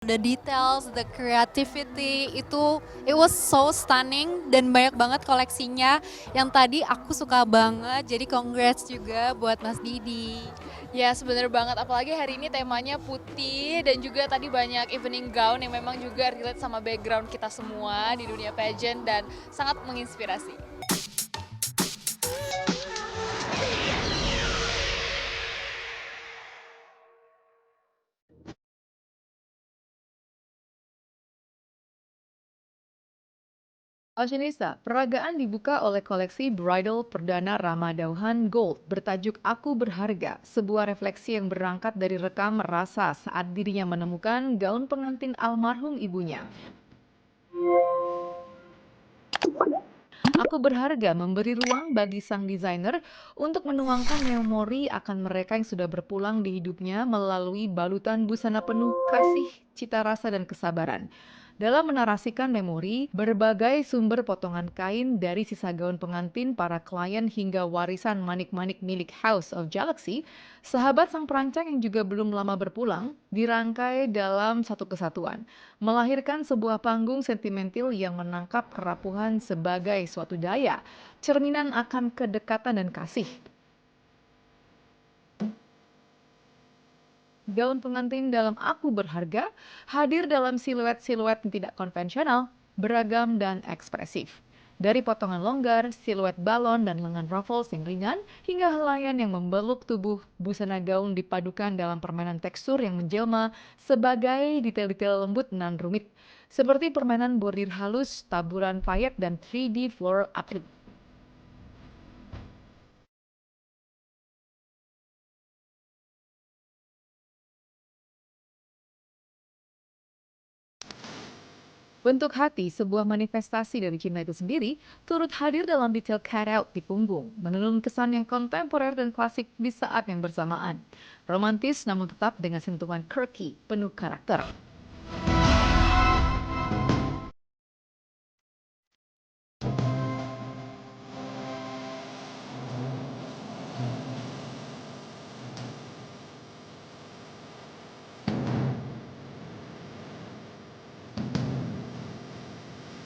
The details, the creativity itu it was so stunning dan banyak banget koleksinya yang tadi aku suka banget. Jadi congrats juga buat Mas Didi. Ya, sebener banget. Apalagi hari ini temanya putih dan juga tadi banyak evening gown yang memang juga relate sama background kita semua di dunia pageant dan sangat menginspirasi. Fashionista, peragaan dibuka oleh koleksi bridal perdana Rama Dauhan Gold bertajuk Aku Berharga, sebuah refleksi yang berangkat dari rekam rasa saat dirinya menemukan gaun pengantin almarhum ibunya. Aku berharga memberi ruang bagi sang desainer untuk menuangkan memori akan mereka yang sudah berpulang di hidupnya melalui balutan busana penuh kasih, cita rasa, dan kesabaran. Dalam menarasikan memori, berbagai sumber potongan kain dari sisa gaun pengantin para klien hingga warisan manik-manik milik House of Galaxy, sahabat sang perancang yang juga belum lama berpulang, dirangkai dalam satu kesatuan, melahirkan sebuah panggung sentimental yang menangkap kerapuhan sebagai suatu daya, cerminan akan kedekatan dan kasih. Gaun pengantin dalam Aku Berharga hadir dalam siluet-siluet yang tidak konvensional, beragam, dan ekspresif. Dari potongan longgar, siluet balon, dan lengan ruffles yang ringan, hingga helaian yang membeluk tubuh, busana gaun dipadukan dalam permainan tekstur yang menjelma sebagai detail-detail lembut dan rumit, seperti permainan bordir halus, taburan payet, dan 3D floral applique. Bentuk hati, sebuah manifestasi dari cinta itu sendiri, turut hadir dalam detail cutout di punggung, menenun kesan yang kontemporer dan klasik di saat yang bersamaan. Romantis namun tetap dengan sentuhan quirky, penuh karakter.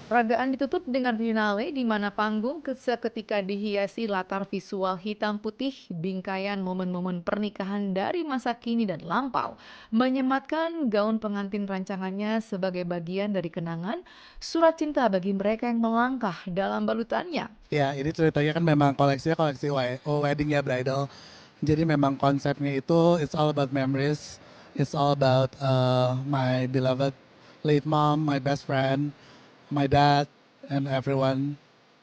Peragaan ditutup dengan finale di mana panggung seketika dihiasi latar visual hitam putih, bingkaian momen-momen pernikahan dari masa kini dan lampau, menyematkan gaun pengantin rancangannya sebagai bagian dari kenangan, surat cinta bagi mereka yang melangkah dalam balutannya. Ya, ini ceritanya kan memang koleksinya koleksi wedding ya, bridal. Jadi memang konsepnya itu it's all about memories. It's all about my beloved late mom, my best friend, my dad, and everyone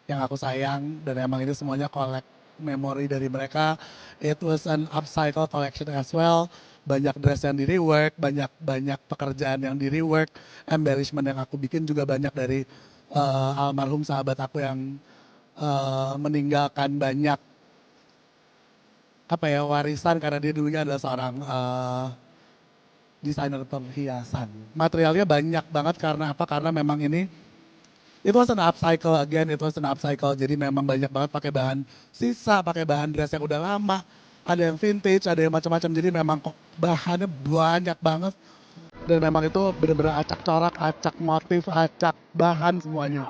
yang aku sayang. Dan emang ini semuanya collect memori dari mereka. It was an upcycle collection as well. Banyak dress yang di rework, banyak banyak pekerjaan yang di rework, embellishment yang aku bikin juga banyak dari almarhum sahabat aku yang meninggalkan banyak apa ya warisan karena dia dulunya adalah seorang desainer perhiasan. Materialnya banyak banget karena apa? Karena memang ini itu was an upcycle again, itu was an upcycle. Jadi memang banyak banget pakai bahan sisa, pakai bahan dress yang udah lama, ada yang vintage, ada yang macam-macam. Jadi memang kok bahannya banyak banget dan memang itu benar-benar acak corak, acak motif, acak bahan semuanya.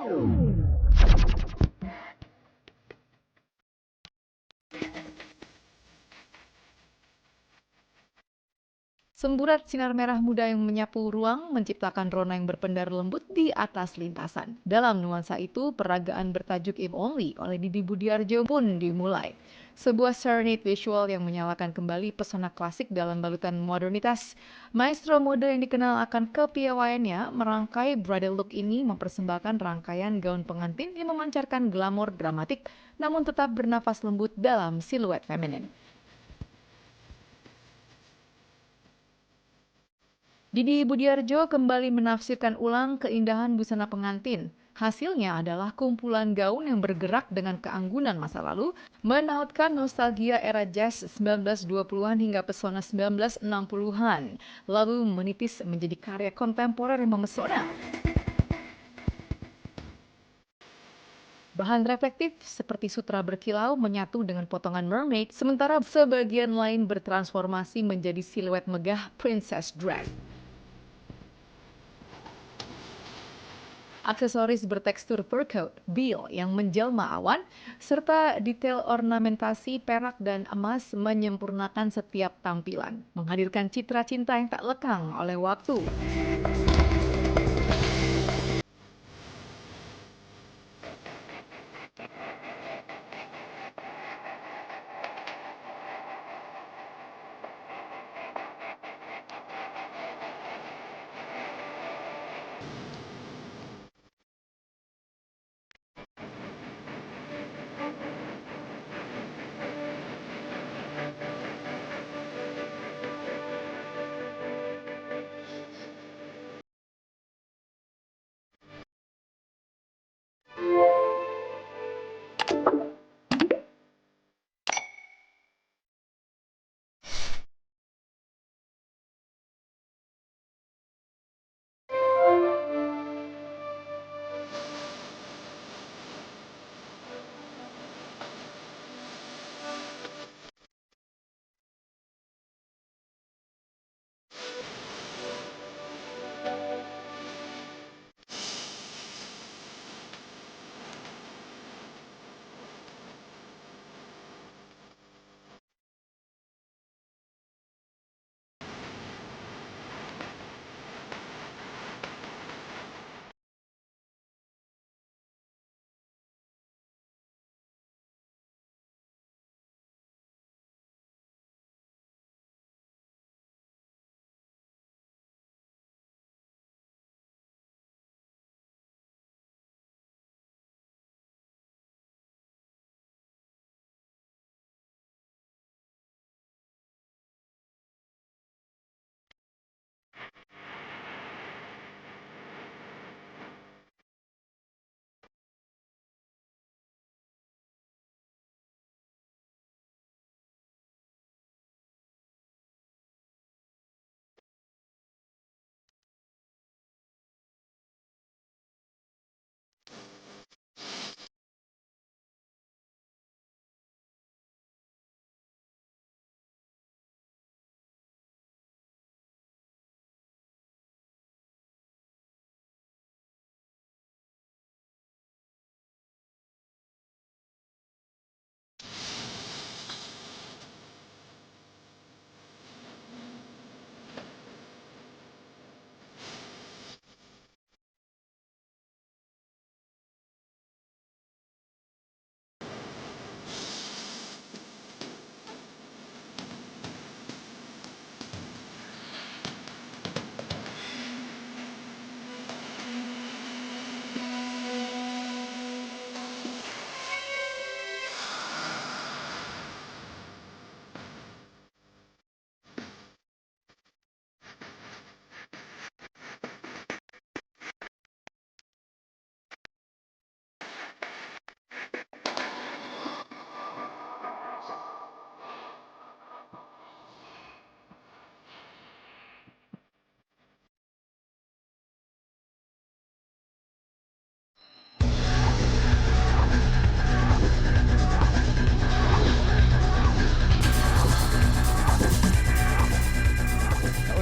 Semburat sinar merah muda yang menyapu ruang menciptakan rona yang berpendar lembut di atas lintasan. Dalam nuansa itu, peragaan bertajuk If Only oleh Didi Budiarjo pun dimulai. Sebuah serenade visual yang menyalakan kembali pesona klasik dalam balutan modernitas. Maestro mode yang dikenal akan kepiawaiannya merangkai bridal look ini mempersembahkan rangkaian gaun pengantin yang memancarkan glamor dramatik namun tetap bernafas lembut dalam siluet feminin. Didi Budiarjo kembali menafsirkan ulang keindahan busana pengantin. Hasilnya adalah kumpulan gaun yang bergerak dengan keanggunan masa lalu, menautkan nostalgia era jazz 1920-an hingga pesona 1960-an, lalu menipis menjadi karya kontemporer yang memesona. Bahan reflektif seperti sutra berkilau menyatu dengan potongan mermaid, sementara sebagian lain bertransformasi menjadi siluet megah princess drag. Aksesoris bertekstur fur coat, bill yang menjelma awan, serta detail ornamentasi perak dan emas menyempurnakan setiap tampilan, menghadirkan citra cinta yang tak lekang oleh waktu.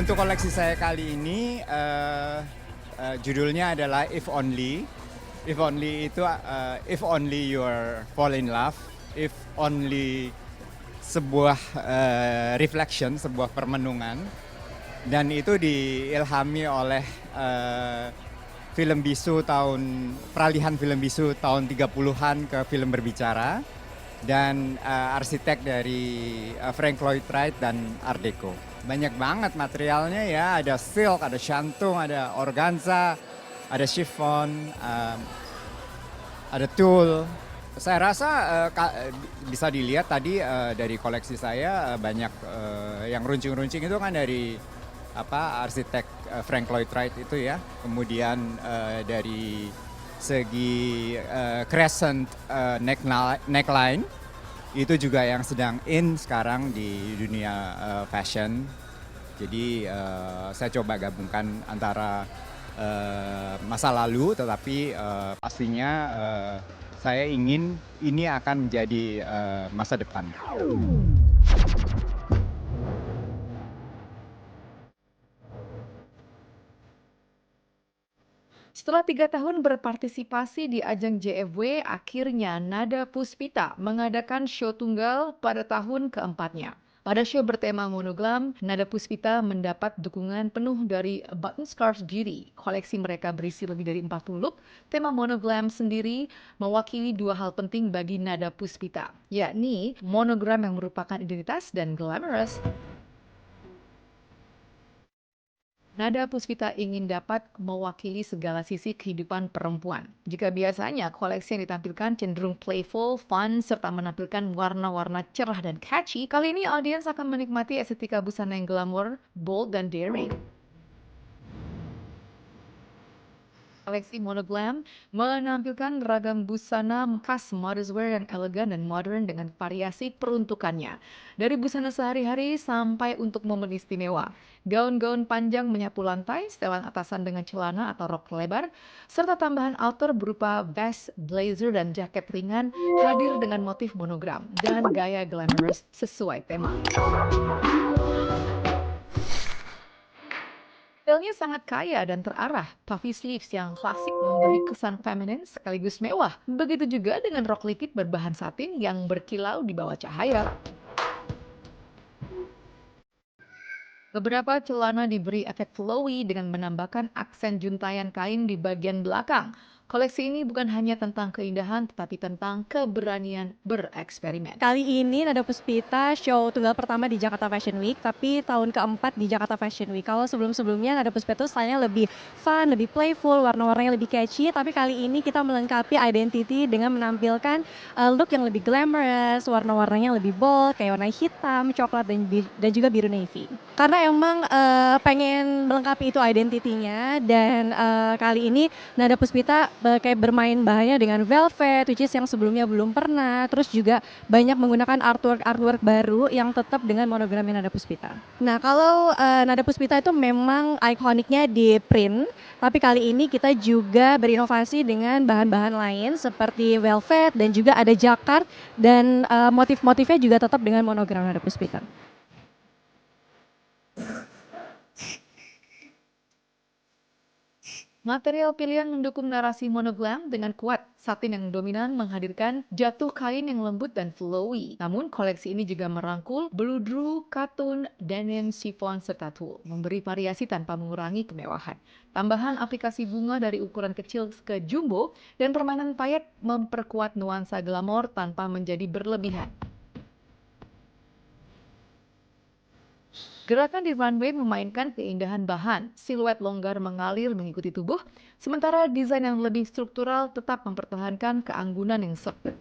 Untuk koleksi saya kali ini judulnya adalah If Only. If Only itu if only you fall in love, if only sebuah reflection, sebuah permenungan, dan itu diilhami oleh film bisu peralihan film bisu tahun 30-an ke film berbicara, dan arsitek dari Frank Lloyd Wright dan Art Deco. Banyak banget materialnya ya, ada silk, ada shantung, ada organza, ada chiffon, ada tulle. Saya rasa bisa dilihat tadi dari koleksi saya banyak yang runcing-runcing itu kan dari arsitek Frank Lloyd Wright itu ya. Kemudian dari segi crescent neckline itu juga yang sedang in sekarang di dunia fashion. Jadi saya coba gabungkan antara masa lalu, tetapi pastinya saya ingin ini akan menjadi masa depan. Setelah 3 tahun berpartisipasi di ajang JFW, akhirnya Nada Puspita mengadakan show tunggal pada tahun keempatnya. Pada show bertema monoglam, Nada Puspita mendapat dukungan penuh dari Button Scarf Beauty. Koleksi mereka berisi lebih dari 40 look. Tema monoglam sendiri mewakili dua hal penting bagi Nada Puspita, yakni monogram yang merupakan identitas dan glamorous. Nada Puspita ingin dapat mewakili segala sisi kehidupan perempuan. Jika biasanya koleksi yang ditampilkan cenderung playful, fun, serta menampilkan warna-warna cerah dan catchy, kali ini audiens akan menikmati estetika busana yang glamour, bold, dan daring. Koleksi monoglam menampilkan ragam busana khas modest wear yang elegan dan modern dengan variasi peruntukannya. Dari busana sehari-hari sampai untuk momen istimewa. Gaun-gaun panjang menyapu lantai, setelan atasan dengan celana atau rok lebar, serta tambahan outer berupa vest, blazer, dan jaket ringan hadir dengan motif monogram dan gaya glamorous sesuai tema. Detailnya sangat kaya dan terarah. Puffy sleeves yang klasik memberi kesan feminin sekaligus mewah. Begitu juga dengan rok lipit berbahan satin yang berkilau di bawah cahaya. Beberapa celana diberi efek flowy dengan menambahkan aksen juntayan kain di bagian belakang. Koleksi ini bukan hanya tentang keindahan, tetapi tentang keberanian bereksperimen. Kali ini Nada Puspita show tunggal pertama di Jakarta Fashion Week, tapi tahun keempat di Jakarta Fashion Week. Kalau sebelum-sebelumnya Nada Puspita itu stylenya lebih fun, lebih playful, warna-warnanya lebih catchy, tapi kali ini kita melengkapi identity dengan menampilkan look yang lebih glamorous, warna-warnanya lebih bold, kayak warna hitam, coklat, dan juga biru navy. Karena emang pengen melengkapi itu identity-nya, dan kali ini Nada Puspita kayak bermain bahannya dengan velvet, which is yang sebelumnya belum pernah. Terus juga banyak menggunakan artwork baru yang tetap dengan monogramnya Nada Puspita. Nah, kalau Nada Puspita itu memang ikoniknya di print, tapi kali ini kita juga berinovasi dengan bahan-bahan lain seperti velvet dan juga ada jacquard, dan motif-motifnya juga tetap dengan monogram Nada Puspita. Material pilihan mendukung narasi monoglam dengan kuat. Satin yang dominan menghadirkan jatuh kain yang lembut dan flowy. Namun koleksi ini juga merangkul bludru, katun, denim, chiffon, serta tulle. Memberi variasi tanpa mengurangi kemewahan. Tambahan aplikasi bunga dari ukuran kecil ke jumbo dan permainan payet memperkuat nuansa glamor tanpa menjadi berlebihan. Gerakan di runway memainkan keindahan bahan, siluet longgar mengalir mengikuti tubuh, sementara desain yang lebih struktural tetap mempertahankan keanggunan yang sempit.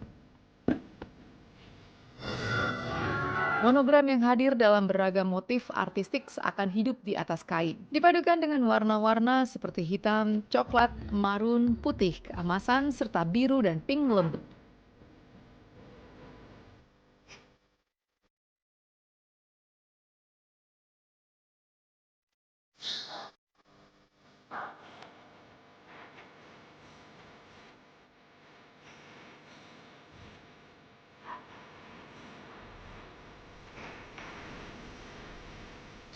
Monogram yang hadir dalam beragam motif artistik seakan hidup di atas kain. Dipadukan dengan warna-warna seperti hitam, coklat, marun, putih, keemasan, serta biru dan pink lembut.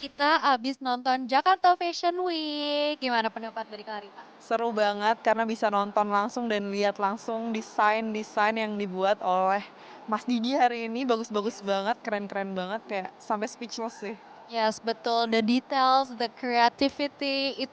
Kita abis nonton Jakarta Fashion Week. Gimana pendapat dari Clarita? Seru banget karena bisa nonton langsung dan lihat langsung desain-desain yang dibuat oleh Mas Didi hari ini bagus-bagus banget, keren-keren banget, kayak sampai speechless sih. Yes, betul. The details, the creativity it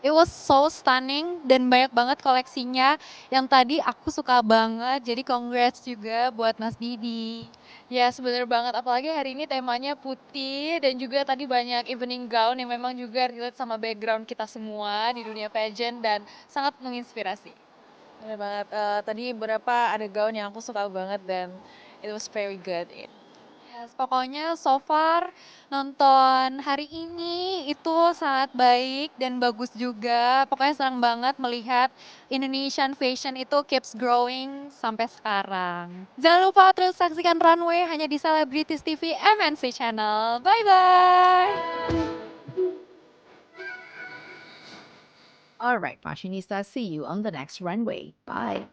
was so stunning dan banyak banget koleksinya yang tadi aku suka banget. Jadi congrats juga buat Mas Didi. Ya, sebener banget. Apalagi hari ini temanya putih dan juga tadi banyak evening gown yang memang juga relate sama background kita semua di dunia pageant dan sangat menginspirasi. Bener banget, tadi beberapa ada gaun yang aku suka banget dan it was very good. Yes, pokoknya so far nonton hari ini itu sangat baik dan bagus juga. Pokoknya senang banget melihat Indonesian fashion itu keeps growing sampai sekarang. Jangan lupa terus saksikan Runway hanya di Celebrities TV MNC Channel. Bye-bye! Alright, fashionista, see you on the next runway. Bye.